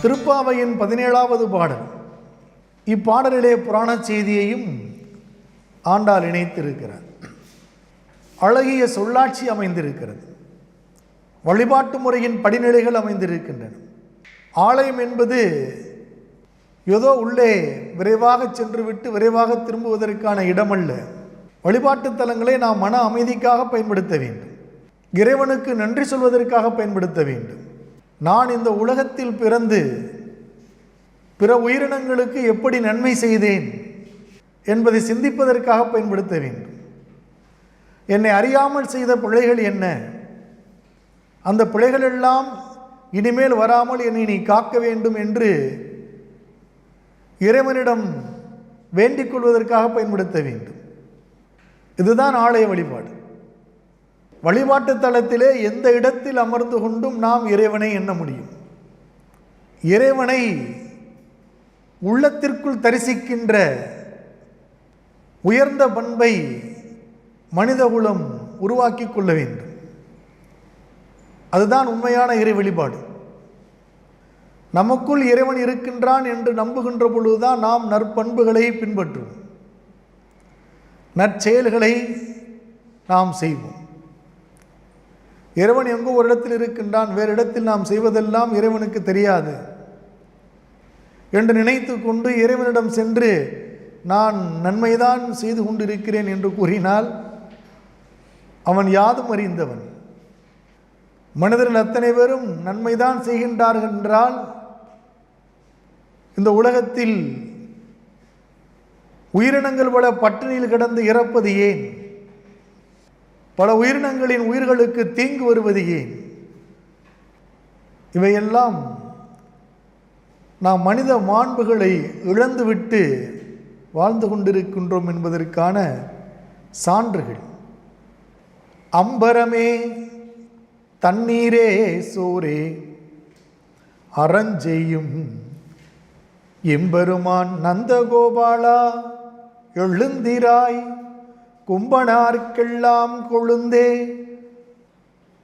திருப்பாவையின் 17வது பாடல். இப்பாடலிலே புராண செய்தியையும் ஆண்டாள் இணைத்திருக்கிறார். அழகிய சொல்லாட்சி அமைந்திருக்கிறது. வழிபாட்டு முறையின் படிநிலைகள் அமைந்திருக்கின்றன. ஆலயம் என்பது ஏதோ உள்ளே விரைவாக சென்று விட்டு விரைவாக திரும்புவதற்கான இடமல்ல. வழிபாட்டு தலங்களை நாம் மன அமைதிக்காக பயன்படுத்த வேண்டும். இறைவனுக்கு நன்றி சொல்வதற்காக பயன்படுத்த வேண்டும். நான் இந்த உலகத்தில் பிறந்து பிற உயிரினங்களுக்கு எப்படி நன்மை செய்தேன் என்பதை சிந்திப்பதற்காக பயன்படுத்த வேண்டும். என்னை அறியாமல் செய்த பிழைகள் என்ன, அந்த பிழைகள் எல்லாம் இனிமேல் வராமல் என்னை நீ காக்க வேண்டும் என்று இறைவனிடம் வேண்டிக் கொள்வதற்காக பயன்படுத்த வேண்டும். இதுதான் ஆலய வழிபாடு. வழிபாட்டு தலத்திலே எந்த இடத்தில் அமர்ந்து கொண்டும் நாம் இறைவனை எண்ண முடியும். இறைவனை உள்ளத்திற்குள் தரிசிக்கின்ற உயர்ந்த பண்பை மனிதகுலம் உருவாக்கி கொள்ள வேண்டும். அதுதான் உண்மையான இறை வழிபாடு. நமக்குள் இறைவன் இருக்கின்றான் என்று நம்புகின்ற பொழுதுதான் நாம் நற்பண்புகளை பின்பற்றுவோம், நற்செயல்களை நாம் செய்வோம். இறைவன் எங்கோ ஒரு இடத்தில் இருக்கின்றான், வேறு இடத்தில் நாம் செய்வதெல்லாம் இறைவனுக்கு தெரியாது என்று நினைத்து கொண்டு இறைவனிடம் சென்று நான் நன்மைதான் செய்து கொண்டிருக்கிறேன் என்று கூறினால் அவன் யாதும் அறிந்தவன். மனிதர்கள் அத்தனை பேரும் நன்மைதான் செய்கின்றார்கள் என்றால் இந்த உலகத்தில் உயிரினங்கள் பல பட்டினியில் கிடந்து இறப்பது ஏன்? பல உயிரினங்களின் உயிர்களுக்கு தீங்கு வருவது ஏன்? இவையெல்லாம் நாம் மனித மாண்புகளை இழந்துவிட்டு வாழ்ந்து கொண்டிருக்கின்றோம் என்பதற்கான சான்றுகள். அம்பரமே தண்ணீரே சோரே அறஞ்செய்யும் எம்பெருமான் நந்தகோபாலா எழுந்திராய் கும்பனார்க்கெல்லாம் கொழுந்தே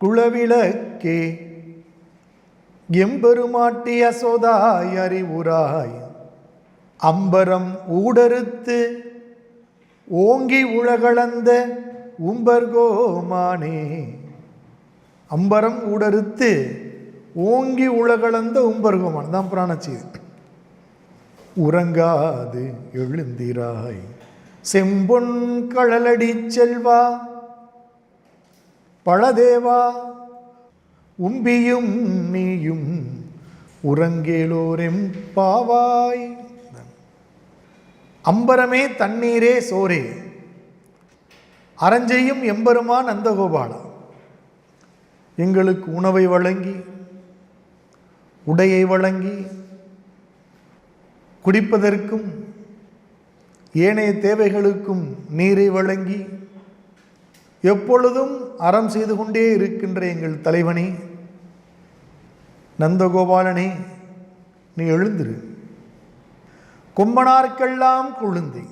குளவிளக்கே எம்பெருமாட்டி அசோதாய் அறிவுராய் அம்பரம் ஊடறுத்து ஓங்கி உலகளந்த உம்பர்கோமானே. அம்பரம் ஊடறுத்து ஓங்கி உலகளந்த உம்பர்கோமான் தான் புராண செய்தி. உறங்காது எழுந்திராய் செம்பொன் கழலடி செல்வா பழதேவா உம்பியும் நீயும் உறங்கேலோரெம் பாவாய். அம்பரமே தண்ணீரே சோரே அறஞ்செய்யும் எம்பெருமான் நந்தகோபாலா, எங்களுக்கு உணவை வழங்கி உடையை வழங்கி குடிப்பதற்கும் ஏனைய தேவைகளுக்கும் நீரை வழங்கி எப்பொழுதும் அறம் செய்து கொண்டே இருக்கின்ற எங்கள் தலைவனே நந்தகோபாலனே, நீ எழுந்திரு. கும்பனார்க்கெல்லாம் கொழுந்தி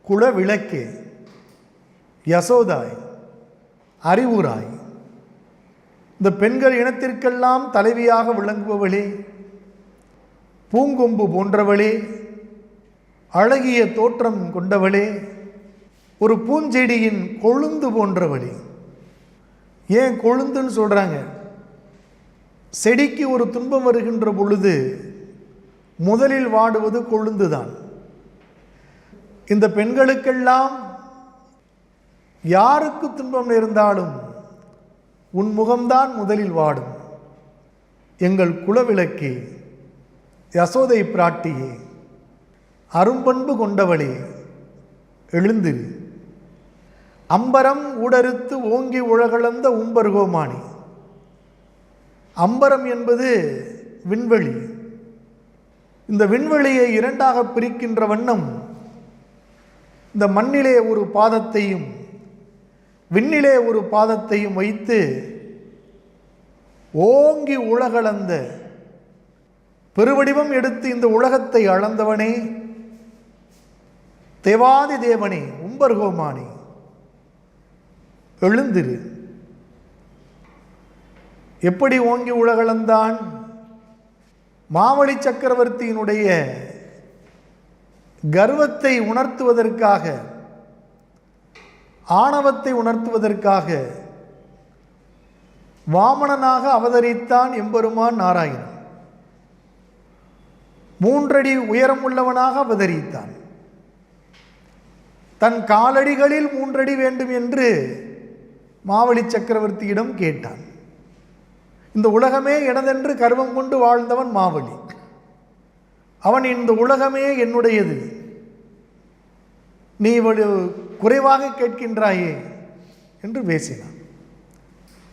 குல விளக்கே யசோதாய் அறிவுராய், இந்த பெண்கள் இனத்திற்கெல்லாம் தலைவியாக விளங்குபவளே, பூங்கொம்பு போன்றவளே, அழகிய தோற்றம் கொண்டவளே, ஒரு பூஞ்செடியின் கொழுந்து போன்றவளே. ஏன் கொழுந்துன்னு சொல்றாங்க? செடிக்கு ஒரு துன்பம் வருகின்ற பொழுது முதலில் வாடுவது கொழுந்துதான். இந்த பெண்களுக்கெல்லாம் யாருக்கு துன்பம் நேர்ந்தாலும் உன் முகம்தான் முதலில் வாடும். எங்கள் குலவிளக்கே யசோதை பிராட்டியே அரும்பண்பு கொண்டவளே எழுந்திரு. அம்பரம் ஊடறுத்து ஓங்கி உலகளந்த உம்பர்கோமானி. அம்பரம் என்பது விண்வெளி. இந்த விண்வெளியை இரண்டாக பிரிக்கின்ற வண்ணம் இந்த மண்ணிலே ஒரு பாதத்தையும் விண்ணிலே ஒரு பாதத்தையும் வைத்து ஓங்கி உலகளந்த பெருவடிவம் எடுத்து இந்த உலகத்தை அளந்தவனே தேவாதி தேவனே உம்பர்கோமானி எழுந்திரு. எப்படி ஓங்கி உலகளந்தான்? மாவலி சக்கரவர்த்தியினுடைய கர்வத்தை உணர்த்துவதற்காக, ஆணவத்தை உணர்த்துவதற்காக வாமனனாக அவதரித்தான் எம்பெருமான் நாராயணன். 3 அடி உயரம் உள்ளவனாக அவதரித்தான். தன் காலடிகளில் 3 அடி வேண்டும் என்று மாவலி சக்கரவர்த்தியிடம் கேட்டான். இந்த உலகமே எனதென்று கர்வம் கொண்டு வாழ்ந்தவன் மாவலி. அவன் இந்த உலகமே என்னுடையது, நீ குறைவாக கேட்கின்றாயே என்று பேசினான்.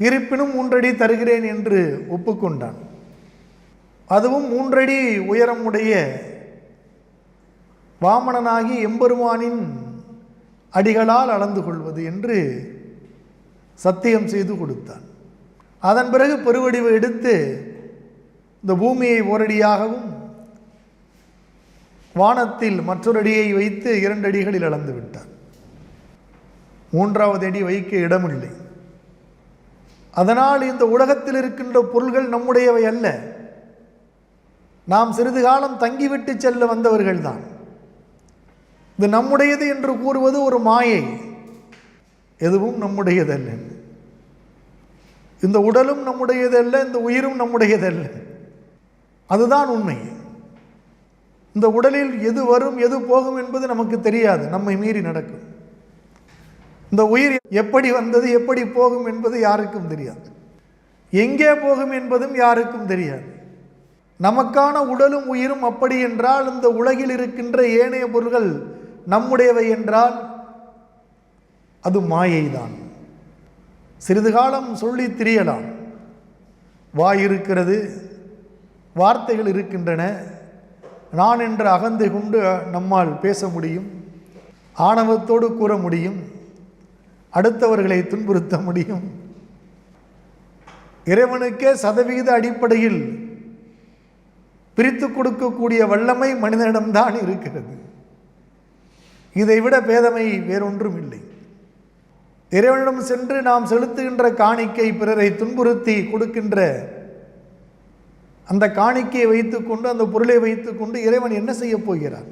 இருப்பினும் 3 அடி தருகிறேன் என்று ஒப்புக்கொண்டான். அதுவும் 3 அடி உயரமுடைய வாமனனாகி எம்பெருமானின் அடிகளால் அளந்து கொள்வது என்று சத்தியம் செய்து கொடுத்தான். அதன் பிறகு பெருவடிவை எடுத்து இந்த பூமியை ஓரடியாகவும் வானத்தில் மற்றொரு அடியை வைத்து 2 அடிகளில் அளந்து விட்டார். 3வது அடி வைக்க இடமில்லை. அதனால் இந்த உலகத்தில் இருக்கின்ற பொருள்கள் நம்முடையவை அல்ல. நாம் சிறிது காலம் தங்கிவிட்டு செல்ல வந்தவர்கள்தான். இது நம்முடையது என்று கூறுவது ஒரு மாயை. எதுவும் நம்முடையதல்ல. இந்த உடலும் நம்முடையதல்ல, இந்த உயிரும் நம்முடையதல்ல. அதுதான் உண்மை. இந்த உடலில் எது வரும் எது போகும் என்பது நமக்கு தெரியாது, நம்மை மீறி நடக்கும். இந்த உயிர் எப்படி வந்தது எப்படி போகும் என்பது யாருக்கும் தெரியாது. எங்கே போகும் என்பதும் யாருக்கும் தெரியாது. நமக்கான உடலும் உயிரும் அப்படி என்றால், இந்த உலகில் இருக்கின்ற ஏனைய பொருள்கள் நம்முடையவை என்றால் அது மாயைதான். சிறிது காலம் சொல்லி திரியலாம். வாய் இருக்கிறது, வார்த்தைகள் இருக்கின்றன, நான் என்ற அகந்தை கொண்டு நம்மால் பேச முடியும், ஆணவத்தோடு கூற முடியும், அடுத்தவர்களை துன்புறுத்த முடியும். இறைவனுக்கே சதவிகித அடிப்படையில் பிரித்து கொடுக்கக்கூடிய வல்லமை மனிதனிடம்தான் இருக்கிறது. இதைவிட பேதமை வேறொன்றும் இல்லை. இறைவனிடம் சென்று நாம் செலுத்துகின்ற காணிக்கை பிறரை துன்புறுத்தி கொடுக்கின்ற அந்த காணிக்கையை வைத்துக்கொண்டு, அந்த பொருளை வைத்துக்கொண்டு இறைவன் என்ன செய்ய போகிறார்?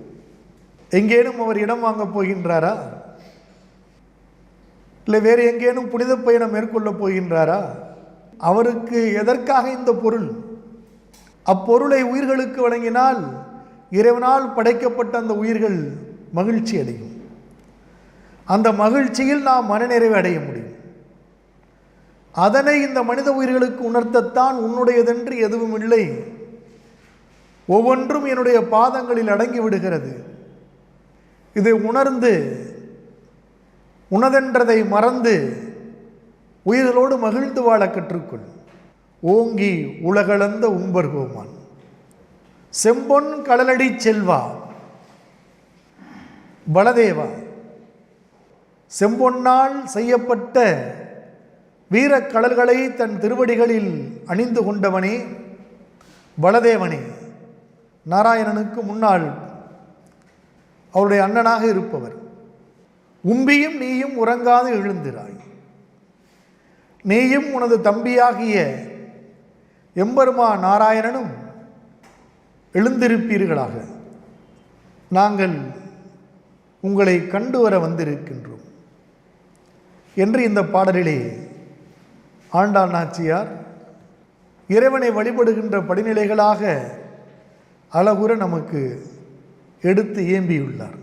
எங்கேனும் அவர் இடம் வாங்கப் போகின்றாரா? இல்லை வேறு எங்கேனும் புனித பயணம் மேற்கொள்ளப் போகின்றாரா? அவருக்கு எதற்காக இந்த பொருள்? அப்பொருளை உயிர்களுக்கு வழங்கினால் இறைவனால் படைக்கப்பட்ட அந்த உயிர்கள் மகிழ்ச்சி அடையும். அந்த மகிழ்ச்சியில் நாம் மனநிறைவு அடைய முடியும். அதனை இந்த மனித உயிர்களுக்கு உணர்த்தத்தான் உன்னுடையதென்று எதுவும் இல்லை, ஒவ்வொன்றும் என்னுடைய பாதங்களில் அடங்கி விடுகிறது. இதை உணர்ந்து உனதென்றதை மறந்து உயிர்களோடு மகிழ்ந்து வாழ கற்றுக்கொள். ஓங்கி உலகளந்த உம்பர்கோமான் செம்பொன் கடலடி செல்வா. பலதேவா, செம்பொன்னால் செய்யப்பட்ட வீரக்கடல்களை தன் திருவடிகளில் அணிந்து கொண்டவனே, பலதேவனே, நாராயணனுக்கு முன்னால் அவருடைய அண்ணனாக இருப்பவர். உம்பியும் நீயும் உறங்காது எழுந்திராய். நீயும் உனது தம்பியாகிய எம்பெருமா நாராயணனும் எழுந்திருப்பீர்களாக. நாங்கள் உங்களை கண்டு வர வந்திருக்கின்றோம் என்று இந்த பாடலிலே ஆண்டாள் நாச்சியார் இறைவனை வழிபடுகின்ற படிநிலைகளாக அழகுற நமக்கு எடுத்து ஏம்பியுள்ளார்.